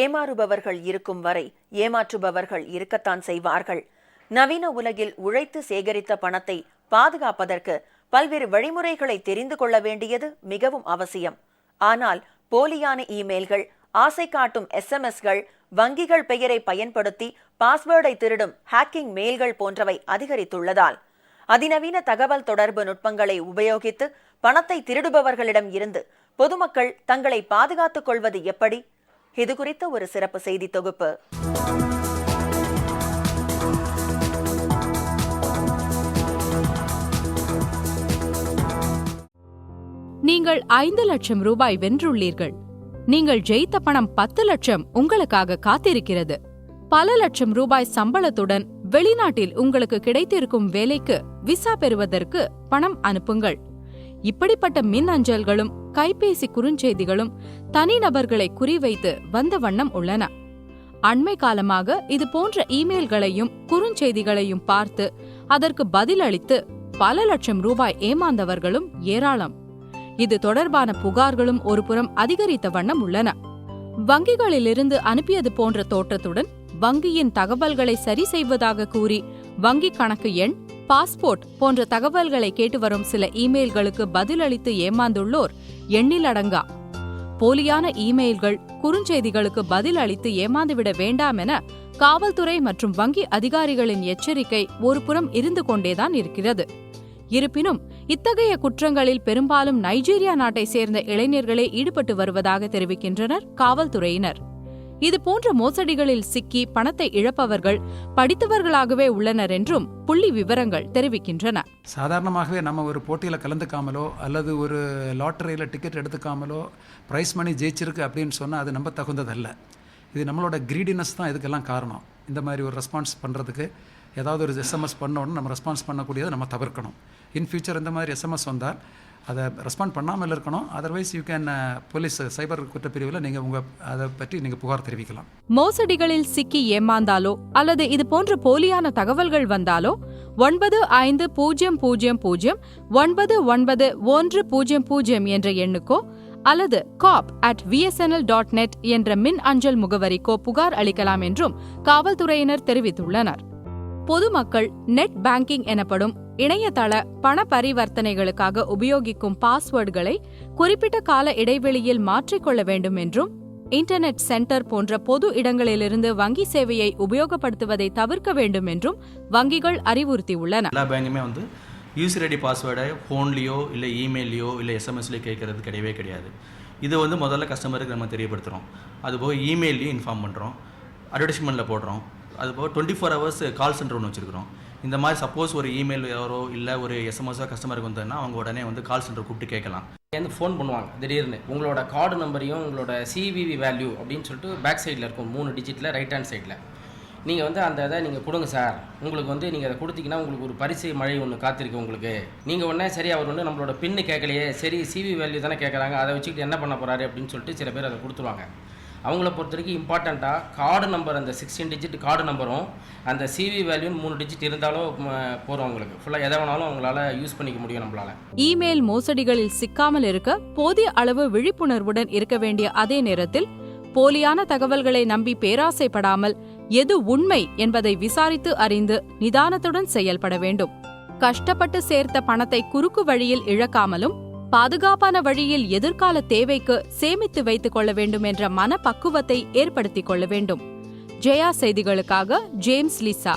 ஏமாறுபவர்கள் இருக்கும் வரை ஏமாற்றுபவர்கள் இருக்கத்தான் செய்வார்கள். நவீன உலகில் உழைத்து சேகரித்த பணத்தை பாதுகாப்பதற்கு பல்வேறு வழிமுறைகளை தெரிந்து கொள்ள வேண்டியது மிகவும் அவசியம். ஆனால் போலியான இமெயில்கள், ஆசை காட்டும் SMS-கள், வங்கிகள் பெயரை பயன்படுத்தி பாஸ்வேர்டை திருடும் ஹேக்கிங் மெயில்கள் போன்றவை அதிகரித்துள்ளதால் அதிநவீன தகவல் தொடர்பு நுட்பங்களை உபயோகித்து பணத்தை திருடுபவர்களிடம் இருந்து பொதுமக்கள் தங்களை பாதுகாத்துக் கொள்வது எப்படி? இது குறித்த ஒரு சிறப்பு செய்தி தொகுப்பு. நீங்கள் 5 லட்சம் ரூபாய் வென்றுள்ளீர்கள். நீங்கள் ஜெயித்த பணம் 10 லட்சம் உங்களுக்காக காத்திருக்கிறது. பல லட்சம் ரூபாய் சம்பளத்துடன் வெளிநாட்டில் உங்களுக்கு கிடைத்திருக்கும் வேலைக்கு விசா பெறுவதற்கு பணம் அனுப்புங்கள். இப்படிப்பட்ட மின் அஞ்சல்களும் கைபேசி குறுஞ்செய்திகளும் தனிநபர்களை குறிவைத்து வந்த வண்ணம் உள்ளன. அண்மை காலமாக இது போன்ற இமெயில்களையும் குறுஞ்செய்திகளையும் பார்த்து அதற்கு பதிலளித்து பல லட்சம் ரூபாய் ஏமாந்தவர்களும் ஏராளம். இது தொடர்பான புகார்களும் ஒருபுறம் அதிகரித்த வண்ணம் உள்ளன. வங்கிகளிலிருந்து அனுப்பியது போன்ற தோற்றத்துடன் வங்கியின் தகவல்களை சரி செய்வதாக கூறி வங்கி கணக்கு எண், பாஸ்போர்ட் போன்ற தகவல்களை கேட்டு வரும் சில இமெயில்களுக்கு பதிலளித்து ஏமாந்துள்ளோர் எண்ணிலடங்கா. போலியான இமெயில்கள், குறுஞ்செய்திகளுக்கு பதில் அளித்து ஏமாந்துவிட வேண்டாம் என காவல்துறை மற்றும் வங்கி அதிகாரிகளின் எச்சரிக்கை ஒருபுறம் இருந்து கொண்டேதான் இருக்கிறது. இருப்பினும் இத்தகைய குற்றங்களில் பெரும்பாலும் நைஜீரியா நாட்டை சேர்ந்த இளைஞர்களே ஈடுபட்டு வருவதாக தெரிவிக்கின்றனர் காவல்துறையினர். இதுபோன்ற மோசடிகளில் சிக்கி பணத்தை இழப்பவர்கள் படித்தவர்களாகவே உள்ளனர் என்றும் புள்ளி விவரங்கள் தெரிவிக்கின்றன. சாதாரணமாகவே நம்ம ஒரு போட்டியில் கலந்துக்காமலோ அல்லது ஒரு லாட்டரியில் டிக்கெட் எடுத்துக்காமலோ ப்ரைஸ் மணி ஜெயிச்சிருக்கு அப்படின்னு சொன்னால் அது நம்ப தகுந்ததல்ல. இது நம்மளோட கிரீடினஸ் தான் இதுக்கெல்லாம் காரணம். இந்த மாதிரி ஒரு ரெஸ்பான்ஸ் பண்ணுறதுக்கு ஏதாவது ஒரு SMS பண்ணோன்னு நம்ம ரெஸ்பான்ஸ் பண்ணக்கூடியதை நம்ம தவிர்க்கணும். இன் ஃபியூச்சர் இந்த மாதிரி SMS வந்தால் அதை ரெஸ்பாண்ட் பண்ணாமல் இருக்கணும். Otherwise you can police cyber குற்றப்பிரிவில் நீங்கள் அதை பற்றி நீங்கள் புகார் தெரிவிக்கலாம். மோசடிகளில் சிக்கி ஏமாந்தாலோ அல்லது இது போன்ற போலியான தகவல்கள் வந்தாலோ 9500099100 என்ற எண்ணுக்கோ அல்லது cop@vsnl.net என்ற மின் அஞ்சல் முகவரிக்கோ புகார் அளிக்கலாம் என்றும் காவல்துறையினர் தெரிவித்துள்ளனர். பொதுமக்கள் நெட் பேங்கிங் எனப்படும் இணையதள பண பரிவர்த்தனைகளுக்காக உபயோகிக்கும் பாஸ்வேர்டுகளை குறிப்பிட்ட கால இடைவெளியில் மாற்றிக்கொள்ள வேண்டும் என்றும், இன்டர்நெட் சென்டர் போன்ற பொது இடங்களிலிருந்து வங்கி சேவையை உபயோகப்படுத்துவதை தவிர்க்க வேண்டும் என்றும் வங்கிகள் அறிவுறுத்தியுள்ளன. எல்லா பேங்குமே யூசர் ஐடி பாஸ்வேர்டை ஃபோன்லேயோ இல்லை இமெயிலையோ இல்லை SMSலையோ கேட்கறது கிடையவே கிடையாது. இது முதல்ல கஸ்டமருக்கு நம்ம தெரியப்படுத்துகிறோம். அதுபோக இமெயிலையும் இன்ஃபார்ம் பண்ணுறோம், அட்வர்டைஸ்மெண்ட்டில் போடுறோம். அதுபோக 24 hours கால் சென்டர் ஒன்று வச்சுருக்கிறோம். இந்த மாதிரி சப்போஸ் ஒரு இமெயில் யாரோ இல்லை ஒரு SMSோ கஸ்டமருக்கு வந்ததுன்னா அவங்க உடனே கால் சென்டர் கூப்பிட்டு கேட்கலாம். ஃபோன் பண்ணுவாங்க திடீர்னு, உங்களோட கார்டு நம்பரையும் உங்களோட CVV வேல்யூ அப்படின்னு சொல்லிட்டு பேக் சைடில் இருக்கும் 3 டிஜிட்டில் ரைட் ஹேண்ட் சைடில். நீங்கள் அந்த இதை நீங்கள் கொடுங்க சார், உங்களுக்கு நீங்கள் அதை கொடுத்தீங்கன்னா உங்களுக்கு ஒரு பரிசு மழை ஒன்று காத்திருக்கு உங்களுக்கு. நீங்கள் உடனே சரி அவர் நம்மளோட பின்னு கேட்கலையே, சரி CV வேல்யூ தானே கேட்குறாங்க, அதை வச்சுக்கிட்டு என்ன பண்ண போகிறாரு அப்படின்னு சொல்லிட்டு சில பேர் அதை கொடுத்துருவாங்க. அவங்கள பொறுத்த வரைக்கும் இம்பார்ட்டண்ட்டாக கார்டு நம்பர், அந்த 16 டிஜிட் கார்டு நம்பரும் அந்த CV வேல்யூன்னு 3 டிஜிட் இருந்தாலும் போகிறோம். அவங்களுக்கு ஃபுல்லாக எதை வேணாலும் அவங்களால யூஸ் பண்ணிக்க முடியும் நம்மளால. இமெயில் மோசடிகளில் சிக்காமல் இருக்க போதிய அளவு விழிப்புணர்வுடன் இருக்க வேண்டிய அதே நேரத்தில் போலியான தகவல்களை நம்பி பேராசைப்படாமல் எது உண்மை என்பதை விசாரித்து அறிந்து நிதானத்துடன் செயல்பட வேண்டும். கஷ்டப்பட்டு சேர்த்த பணத்தை குறுக்கு வழியில் இழக்காமலும் பாதுகாப்பான வழியில் எதிர்கால தேவைக்கு சேமித்து வைத்துக் கொள்ள வேண்டும் என்ற மனப்பக்குவத்தை ஏற்படுத்திக் கொள்ள வேண்டும். ஜெயா செய்திகளுக்காக ஜேம்ஸ் லிசா.